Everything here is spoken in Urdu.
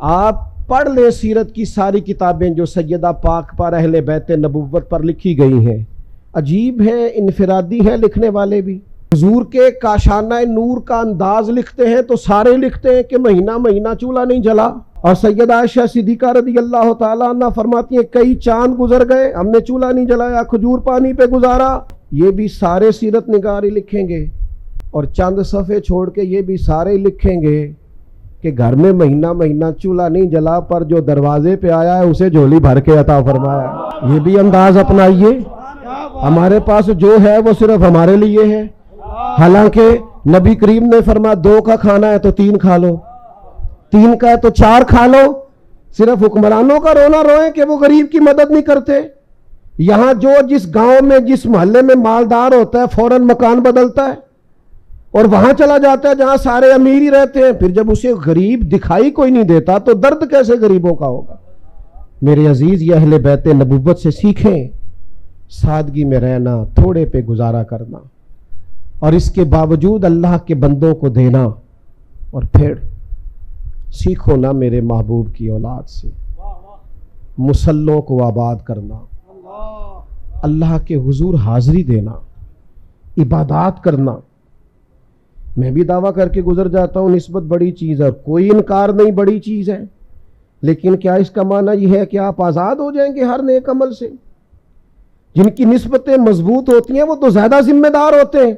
آپ پڑھ لیں سیرت کی ساری کتابیں جو سیدہ پاک پر اہل بیت نبوت پر لکھی گئی ہیں، عجیب ہیں، انفرادی ہیں لکھنے والے بھی۔ حضور کے کاشانہ نور کا انداز لکھتے ہیں تو سارے لکھتے ہیں کہ مہینہ مہینہ چولہا نہیں جلا، اور سیدہ عائشہ صدیقہ رضی اللہ تعالیٰ عنہ فرماتی ہیں کئی چاند گزر گئے ہم نے چولہا نہیں جلایا، کھجور پانی پہ گزارا۔ یہ بھی سارے سیرت نگاری لکھیں گے، اور چند صفحے چھوڑ کے یہ بھی سارے لکھیں گے کہ گھر میں مہینہ مہینہ چولہا نہیں جلا، پر جو دروازے پہ آیا ہے اسے جھولی بھر کے عطا فرمایا۔ یہ بھی انداز اپنائیے۔ ہمارے پاس جو ہے وہ صرف ہمارے لیے ہے، حالانکہ نبی کریم نے فرمایا 2 کا کھانا ہے تو 3 کھا لو، 3 کا ہے تو 4 کھا لو۔ صرف حکمرانوں کا رونا روئیں کہ وہ غریب کی مدد نہیں کرتے۔ یہاں جو جس گاؤں میں جس محلے میں مالدار ہوتا ہے فوراً مکان بدلتا ہے اور وہاں چلا جاتا ہے جہاں سارے امیر ہی رہتے ہیں، پھر جب اسے غریب دکھائی کوئی نہیں دیتا تو درد کیسے غریبوں کا ہوگا۔ میرے عزیز، یہ اہل بیت نبوت سے سیکھیں، سادگی میں رہنا، تھوڑے پہ گزارا کرنا، اور اس کے باوجود اللہ کے بندوں کو دینا، اور پھر سیکھو نا میرے محبوب کی اولاد سے مسلوں کو آباد کرنا، اللہ کے حضور حاضری دینا، عبادات کرنا۔ میں بھی دعویٰ کر کے گزر جاتا ہوں نسبت بڑی چیز ہے، کوئی انکار نہیں بڑی چیز ہے، لیکن کیا اس کا معنی یہ ہے کہ آپ آزاد ہو جائیں گے ہر نیک عمل سے؟ جن کی نسبتیں مضبوط ہوتی ہیں وہ تو زیادہ ذمہ دار ہوتے ہیں۔